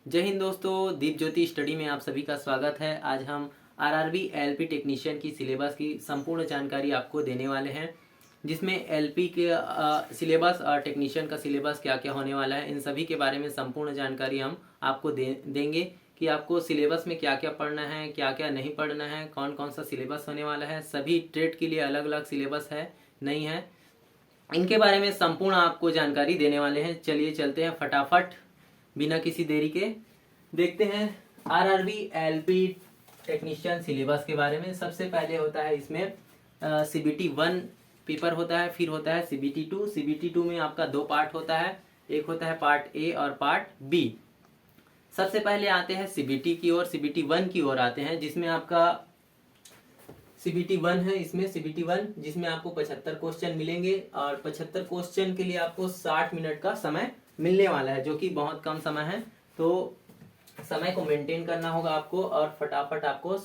जय हिंद दोस्तों, दीप ज्योति स्टडी में आप सभी का स्वागत है। आज हम आरआरबी एलपी टेक्नीशियन की सिलेबस की संपूर्ण जानकारी आपको देने वाले हैं, जिसमें एलपी के सिलेबस और टेक्नीशियन का सिलेबस क्या क्या होने वाला है, इन सभी के बारे में संपूर्ण जानकारी हम आपको देंगे कि आपको सिलेबस में क्या क्या पढ़ना है, क्या क्या नहीं पढ़ना है, कौन कौन सा सिलेबस होने वाला है। सभी ट्रेड के लिए अलग अलग सिलेबस है, नहीं है, इनके बारे में संपूर्ण आपको जानकारी देने वाले हैं। चलिए चलते हैं फटाफट बिना किसी देरी के, देखते हैं आरआरबी एलपी टेक्नीशियन सिलेबस के बारे में। सबसे पहले होता है इसमें सीबीटी 1 पेपर होता है, फिर होता है सीबीटी 2। सीबीटी 2 में आपका दो पार्ट होता है, एक होता है पार्ट ए और पार्ट बी। सबसे पहले आते हैं सीबीटी की ओर, सीबीटी 1 की ओर आते हैं, जिसमें आपका सीबीटी 1 है। इसमें सीबीटी 1 जिसमें आपको 75 क्वेश्चन मिलेंगे और 75 क्वेश्चन के लिए आपको 60 मिनट का समय मिलने वाला है, जो कि बहुत कम समय है। तो समय को मेंटेन करना होगा आपको और फटाफट आपको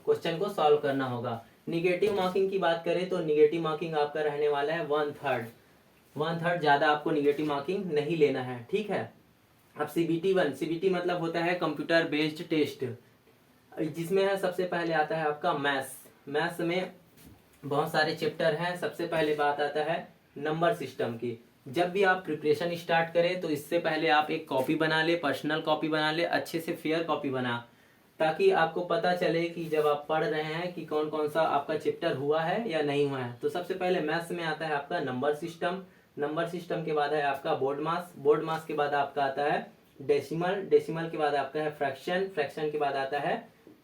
क्वेश्चन को सॉल्व करना होगा। निगेटिव मार्किंग की बात करें तो निगेटिव मार्किंग आपका रहने वाला है 1/3। ज़्यादा आपको निगेटिव मार्किंग नहीं लेना है, ठीक है। अब सीबीटी 1, सीबीटी मतलब होता है कंप्यूटर बेस्ड टेस्ट, जिसमें है सबसे पहले आता है आपका मैथ्स। मैथ्स में बहुत सारे चैप्टर हैं। सबसे पहले बात आता है नंबर सिस्टम की। जब भी आप प्रिपरेशन स्टार्ट करें तो इससे पहले आप एक कॉपी बना ले, पर्सनल कॉपी बना ले, अच्छे से फेयर कॉपी बना, ताकि आपको पता चले कि जब आप पढ़ रहे हैं कि कौन कौन सा आपका चैप्टर हुआ है या नहीं हुआ है। तो सबसे पहले मैथ्स में आता है आपका नंबर सिस्टम। नंबर सिस्टम के बाद है आपका बोर्ड मास। बोर्ड मास के बाद आपका आता है डेसिमल। डेसिमल के बाद आपका है फ्रैक्शन। फ्रैक्शन के बाद आता है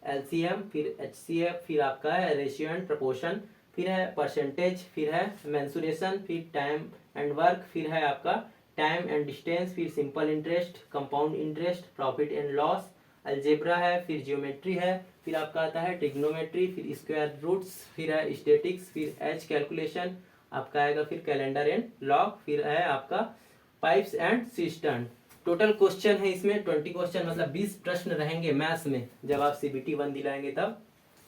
एलसीएम, फिर एचसीएफ, फिर आपका है रेशियो एंड प्रपोर्शन, फिर है परसेंटेज, फिर है मेंसुरेशन, फिर टाइम एंड वर्क, फिर है आपका टाइम एंड डिस्टेंस, फिर simple interest, compound interest, profit and loss, algebra है, फिर जियोमेट्री है, फिर आपका आता है ट्रिग्नोमेट्री, फिर स्क्वायर रूट्स, फिर है स्टैटिक्स, फिर एच कैलकुलेशन आपका आएगा, फिर कैलेंडर एंड लॉग, फिर है आपका pipes and system. Total question है इसमें 20 क्वेश्चन, मतलब 20 प्रश्न रहेंगे मैथ्स में जब आप सीबीटी 1 दिलाएंगे तब।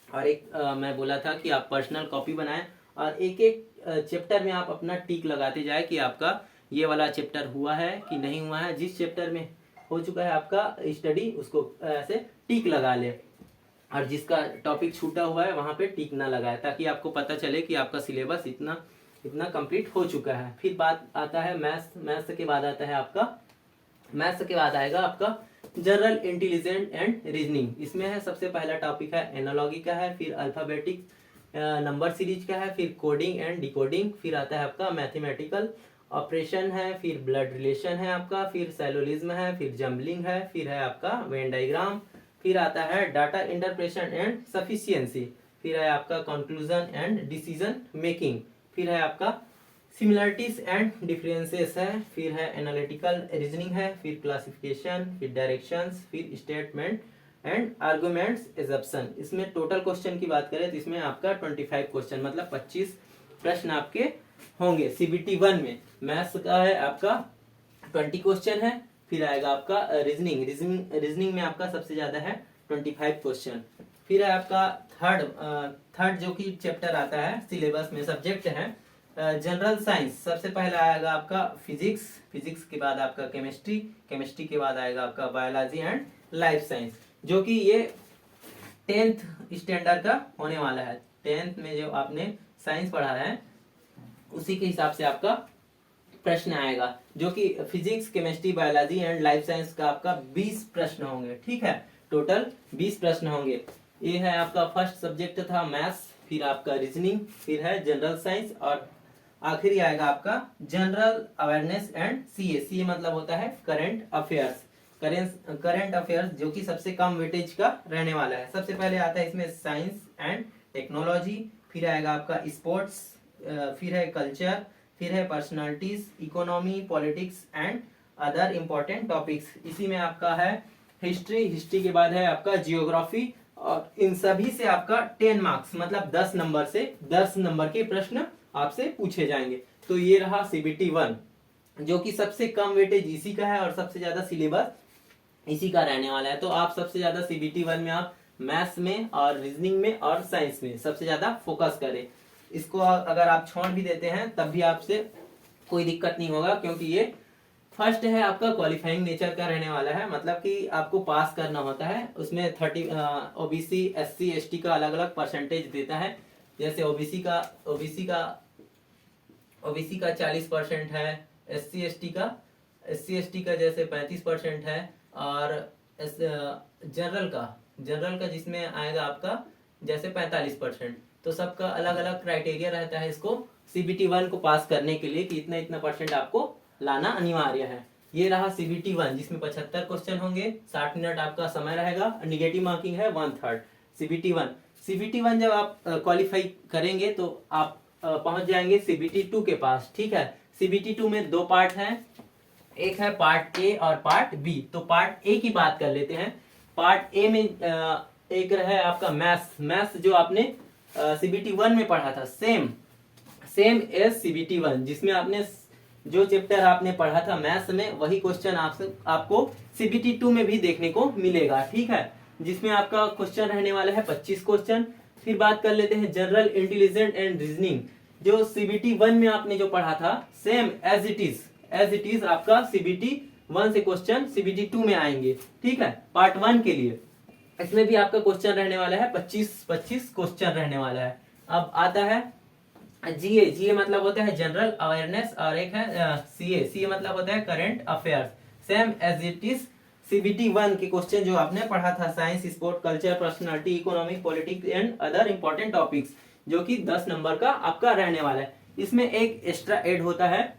और एक मैं बोला था कि आप पर्सनल कॉपी बनाएं और एक एक चैप्टर में आप अपना टिक लगाते जाए कि आपका ये वाला चैप्टर हुआ है कि नहीं हुआ है। जिस चैप्टर में हो चुका है आपका स्टडी, उसको ऐसे टिक लगा ले, और जिसका टॉपिक छूटा हुआ है वहां पे टिक ना लगाए, ताकि आपको पता चले कि आपका सिलेबस इतना इतना कंप्लीट हो चुका है। फिर बात आता है मैथ्स। मैथ्स के बाद आता है आपका, मैथ्स के बाद आएगा आपका जनरल इंटेलिजेंट एंड रीजनिंग। इसमें है सबसे पहला टॉपिक है एनालॉगी का है, फिर अल्फाबेटिक नंबर सीरीज का है, फिर कोडिंग एंड डिकोडिंग, फिर आता है आपका मैथमेटिकल ऑपरेशन है, फिर ब्लड रिलेशन है आपका, फिर सेलोलिज्म है, फिर जम्बलिंग है, फिर है आपका वेन डायग्राम, फिर आता है डाटा इंटरप्रेशन एंड सफिशियंसी, फिर है आपका कंक्लूजन एंड डिसीजन मेकिंग, फिर है आपका सिमिलरिटीज एंड डिफरेंसेस है, फिर है एनालिटिकल रीजनिंग है, फिर क्लासिफिकेशन, फिर डायरेक्शंस, फिर स्टेटमेंट एंड आर्गुमेंट्स एजप्शन। इसमें टोटल क्वेश्चन की बात करें तो इसमें आपका 25 क्वेश्चन, मतलब 25 प्रश्न आपके होंगे। सीबीटी 1 में मैथ्स का है आपका 20 क्वेश्चन है, फिर आएगा आपका रीजनिंग। रीजनिंग में आपका सबसे ज्यादा है 25 क्वेश्चन। फिर है आपका थर्ड जो कि चैप्टर आता है सिलेबस में, सब्जेक्ट है जनरल साइंस। सबसे पहले आएगा आपका फिजिक्स, फिजिक्स के बाद आपका केमिस्ट्री, केमिस्ट्री के बाद आएगा आपका बायोलॉजी एंड लाइफ साइंस, जो कि ये 10th स्टैंडर्ड का होने वाला है। 10th में जो आपने साइंस पढ़ा है उसी के हिसाब से आपका प्रश्न आएगा, जो कि physics, chemistry, biology and life science का आपका 20 प्रश्न होंगे, ठीक है। टोटल 20 प्रश्न होंगे। ये है आपका फर्स्ट सब्जेक्ट था मैथ्स, फिर आपका रीजनिंग, फिर है जनरल साइंस, और आखिरी आएगा आपका general awareness and CA. CA मतलब होता है करंट अफेयर्स। करंट अफेयर्स जो कि सबसे कम वेटेज का रहने वाला है। सबसे पहले आता है इसमें साइंस एंड टेक्नोलॉजी, फिर आएगा आपका स्पोर्ट्स, फिर है कल्चर, फिर है personalities, economy, politics and other important topics. इसी में आपका है हिस्ट्री, हिस्ट्री के बाद है आपका जियोग्राफी, और इन सभी से आपका 10 मार्क्स, मतलब 10 नंबर से 10 नंबर के प्रश्न आपसे पूछे जाएंगे। तो ये रहा सीबीटी 1, जो कि सबसे कम वेटेज इसी का है और सबसे ज्यादा सिलेबस इसी का रहने वाला है। तो आप सबसे ज्यादा सीबीटी 1 में आप मैथ्स में और रीजनिंग में और साइंस में सबसे ज्यादा फोकस करें। इसको अगर आप छोड़ भी देते हैं तब भी आपसे कोई दिक्कत नहीं होगा, क्योंकि ये फर्स्ट है आपका क्वालिफाइंग नेचर का रहने वाला है, मतलब कि आपको पास करना होता है। उसमें 30 ओबीसी SC ST का अलग अलग परसेंटेज देता है। जैसे ओबीसी का 40% है, SC ST का जैसे 35% है, और जनरल का जिसमें आएगा आपका जैसे 45%। तो सबका अलग अलग क्राइटेरिया रहता है इसको CBT 1 को पास करने के लिए कि इतना इतना परसेंट आपको लाना अनिवार्य है। ये रहा CBT 1 जिसमें 75 क्वेश्चन होंगे, 60 मिनट आपका समय रहेगा, निगेटिव मार्किंग है 1/3। CBT 1 जब आप क्वालिफाई करेंगे तो आप पहुंच जाएंगे CBT 2 के पास। ठीक है, CBT 2 में 2 पार्ट हैं, एक है पार्ट ए और पार्ट बी। तो पार्ट ए की बात कर लेते हैं। पार्ट ए में एक है आपका मैथ्स जो आपने CBT 1 में पढ़ा था, सेम एज CBT 1, जिसमें आपने जो चैप्टर आपने पढ़ा था मैथ्स में वही क्वेश्चन आपको CBT 2 में भी देखने को मिलेगा। ठीक है, जिसमें आपका क्वेश्चन रहने वाला है 25 क्वेश्चन। फिर बात कर लेते हैं जनरल इंटेलिजेंस एंड रीजनिंग, जो CBT 1 में आपने जो पढ़ा था सेम एज इट इज आपका CBT 1 से क्वेश्चन CBT 2 में आएंगे। ठीक है, पार्ट 1 के लिए इसमें भी आपका क्वेश्चन रहने वाला है 25 क्वेश्चन रहने वाला है। अब आता है जीए मतलब होता है जनरल अवेयरनेस, और एक है सीए मतलब होता है current affairs. Same as it is CBT 1 के क्वेश्चन जो आपने पढ़ा था, science, sport, culture, personality, economic, politics and other important topics, जो कि 10 नंबर का आपका रहने वाला है। इसमें एक एक्स्ट्रा ऐड होता है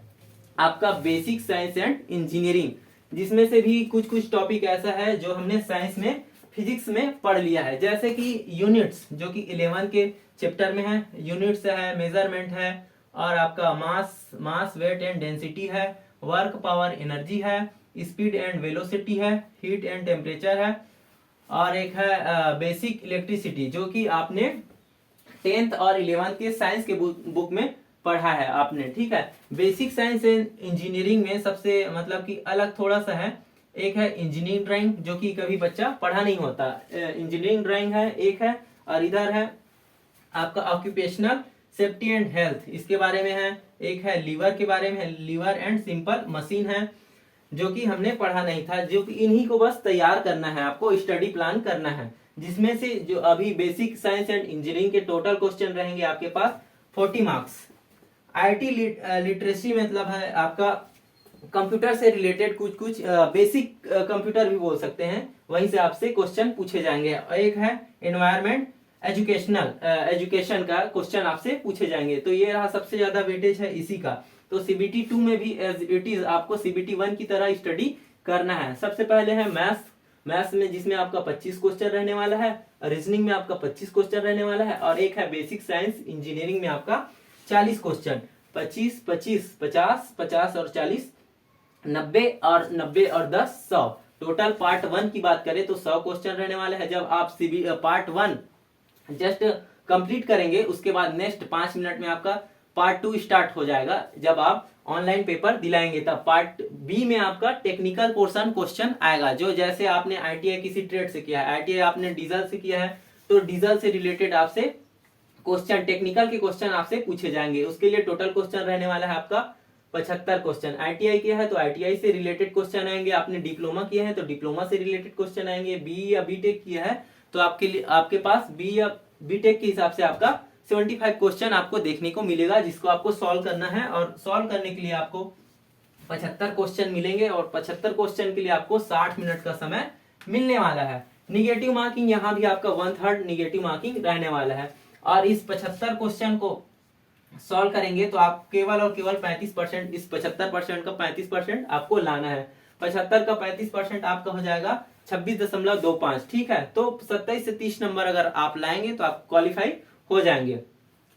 आपका बेसिक साइंस एंड इंजीनियरिंग, जिसमें से भी कुछ टॉपिक ऐसा है जो हमने साइंस में फिजिक्स में पढ़ लिया है, जैसे कि यूनिट्स जो कि 11 के चैप्टर में है। यूनिट्स है, मेजरमेंट है, और आपका मास वेट एंड डेंसिटी है, वर्क पावर एनर्जी है, स्पीड एंड वेलोसिटी है, हीट एंड टेम्परेचर है, और एक है बेसिक इलेक्ट्रिसिटी, जो कि आपने 10th और 11th के साइंस के बुक में पढ़ा है आपने। ठीक है, बेसिक साइंस एंड इंजीनियरिंग में सबसे मतलब कि अलग थोड़ा सा है, एक है इंजीनियरिंग ड्राइंग जो कि कभी बच्चा पढ़ा नहीं होता, इंजीनियरिंग ड्राइंग है एक है, और इधर है आपका ऑक्यूपेशनल सेफ्टी एंड हेल्थ, इसके बारे में है। एक है लीवर के बारे में है, लीवर एंड सिंपल मशीन है, जो कि हमने पढ़ा नहीं था, जो कि इन्हीं को बस तैयार करना है, आपको स्टडी प्लान करना है, जिसमें से जो अभी बेसिक साइंस एंड इंजीनियरिंग के टोटल क्वेश्चन रहेंगे आपके पास 40 मार्क्स। IT लिटरेसी मतलब है आपका कंप्यूटर से रिलेटेड कुछ बेसिक कंप्यूटर भी बोल सकते हैं, वहीं से आपसे क्वेश्चन पूछे जाएंगे। एक है एनवायरमेंट एजुकेशन का क्वेश्चन आपसे पूछे जाएंगे। तो ये रहा सबसे ज्यादा वेटेज है इसी का। तो CBT 2 में भी एज इट इज आपको CBT 1 की तरह स्टडी करना है। सबसे पहले है मैथ्स में, जिसमें आपका 25 क्वेश्चन रहने वाला है, रीजनिंग में आपका 25 क्वेश्चन रहने वाला है, और एक है बेसिक साइंस इंजीनियरिंग में आपका 40 क्वेश्चन, 25 25 50 50 और 40 90 और 90 और 10 100। टोटल पार्ट 1 की बात करें तो 100 क्वेश्चन रहने वाले हैं। जब आप पार्ट 1 जस्ट कंप्लीट करेंगे, उसके बाद नेक्स्ट 5 मिनट में आपका पार्ट 2 स्टार्ट हो जाएगा, जब आप ऑनलाइन पेपर दिलाएंगे। तब पार्ट बी में आपका टेक्निकल पोर्शन क्वेश्चन आएगा, जो जैसे आपने ITI किसी ट्रेड से किया है, ITI आपने डीजल से किया है, तो डीजल से रिलेटेड आपसे क्वेश्चन, टेक्निकल के क्वेश्चन आपसे पूछे जाएंगे। उसके लिए टोटल क्वेश्चन रहने वाला है आपका 75 क्वेश्चन। ITI किया है तो ITI से रिलेटेड क्वेश्चन आएंगे, आपने डिप्लोमा किया है तो डिप्लोमा से रिलेटेड क्वेश्चन आएंगे, BE या BTech किया है तो आपके पास BE या BTech के हिसाब से आपका 75 क्वेश्चन आपको देखने को मिलेगा, जिसको आपको सॉल्व करना है। और सॉल्व करने के लिए आपको 75 क्वेश्चन मिलेंगे, और 75 क्वेश्चन के लिए आपको 60 मिनट का समय मिलने वाला है। निगेटिव मार्किंग यहाँ भी आपका 1/3 निगेटिव मार्किंग रहने वाला है। और इस 75 क्वेश्चन को सॉल्व करेंगे तो आप केवल और केवल 35%, इस 75% का 35% आपको लाना है। 75 का 35% आपका हो जाएगा 26.25। ठीक है, तो 27 से 30 नंबर अगर आप लाएंगे तो आप क्वालिफाई हो जाएंगे।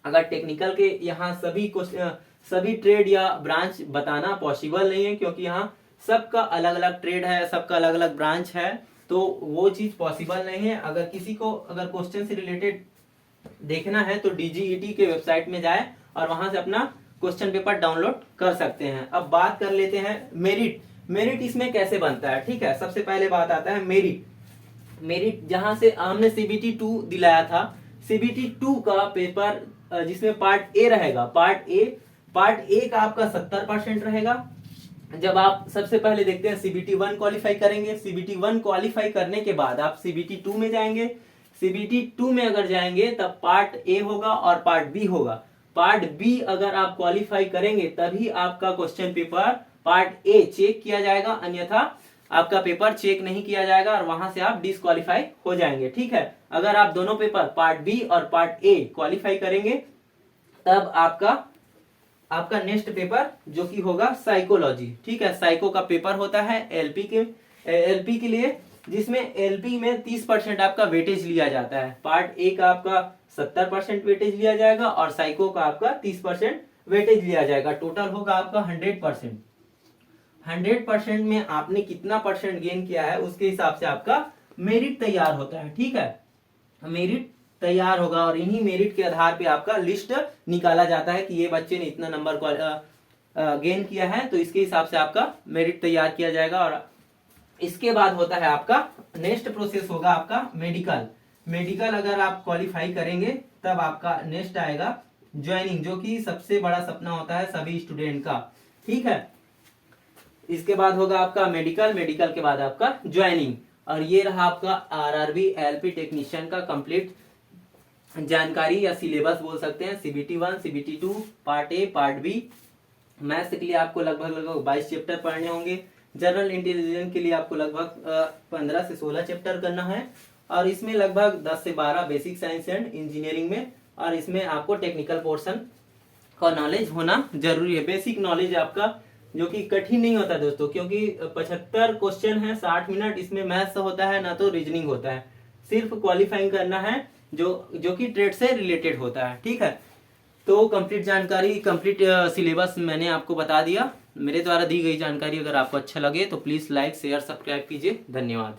अगर टेक्निकल के यहाँ सभी ट्रेड या ब्रांच बताना पॉसिबल नहीं है, क्योंकि यहाँ सबका अलग अलग ट्रेड है, सबका अलग अलग ब्रांच है, तो वो चीज पॉसिबल नहीं है। अगर किसी को अगर क्वेश्चन से रिलेटेड देखना है तो DGET के वेबसाइट में जाए और वहां से अपना क्वेश्चन पेपर डाउनलोड कर सकते हैं। अब बात कर लेते हैं मेरिट इसमें कैसे बनता है। ठीक है, सबसे पहले बात आता है मेरिट जहां से हमने CBT 2 दिलाया था, CBT 2 का पेपर जिसमें पार्ट ए रहेगा, पार्ट ए का आपका 70% रहेगा, जब आप सबसे पहले देखते हैं सीबीटी 1 क्वालिफाई करेंगे, सीबीटी 1 क्वालिफाई करने के बाद आप सीबीटी 2 में जाएंगे। सीबीटी 2 में अगर जाएंगे तब पार्ट ए होगा और पार्ट बी होगा। पार्ट बी अगर आप क्वालिफाई करेंगे तभी आपका question paper part A check किया जाएगा, अन्यथा आपका पेपर चेक नहीं किया जाएगा और वहां से आप डिस्क्वालीफाई हो जाएंगे। ठीक है, अगर आप दोनों पेपर पार्ट बी और पार्ट ए क्वालिफाई करेंगे तब आपका नेक्स्ट पेपर जो कि होगा साइकोलॉजी। ठीक है, साइको का पेपर होता है एलपी के लिए, जिसमें एलपी में 30% आपका वेटेज लिया जाता है। पार्ट ए का आपका 70% वेटेज लिया जाएगा और साइको का आपका 30% वेटेज लिया जाएगा। टोटल होगा आपका 100%। 100% में आपने कितना परसेंट गेन किया है उसके हिसाब से आपका मेरिट तैयार होता है। ठीक है, मेरिट तैयार होगा और इन्हीं मेरिट के आधार पे आपका लिस्ट निकाला जाता है कि ये बच्चे ने इतना नंबर गेन किया है, तो इसके हिसाब से आपका मेरिट तैयार किया जाएगा। और इसके बाद होता है आपका नेक्स्ट प्रोसेस होगा आपका मेडिकल। मेडिकल अगर आप क्वालिफाई करेंगे तब आपका नेक्स्ट आएगा ज्वाइनिंग, जो कि सबसे बड़ा सपना होता है सभी स्टूडेंट का। ठीक है, इसके बाद होगा आपका मेडिकल, मेडिकल के बाद आपका ज्वाइनिंग। और ये रहा आपका आरआरबी एलपी टेक्नीशियन का कंप्लीट जानकारी या सिलेबस बोल सकते हैं। CBT 1, CBT 2, part A, part B. Maths के लिए आपको लगभग 22 चैप्टर पढ़ने होंगे। जनरल इंटेलिजेंस के लिए आपको लगभग 15 से 16 चैप्टर करना है और इसमें लगभग 10 से 12 बेसिक साइंस एंड इंजीनियरिंग में, और इसमें आपको टेक्निकल पोर्शन का नॉलेज होना जरूरी है। बेसिक नॉलेज आपका जो कि कठिन नहीं होता दोस्तों, क्योंकि 75 क्वेश्चन है 60 मिनट, इसमें मैथ्स होता है ना तो रीजनिंग होता है। सिर्फ क्वालिफाइंग करना है जो कि ट्रेड से रिलेटेड होता है। ठीक है, तो कंप्लीट जानकारी, कंप्लीट सिलेबस मैंने आपको बता दिया। मेरे द्वारा दी गई जानकारी अगर आपको अच्छा लगे तो प्लीज लाइक, शेयर, सब्सक्राइब कीजिए। धन्यवाद।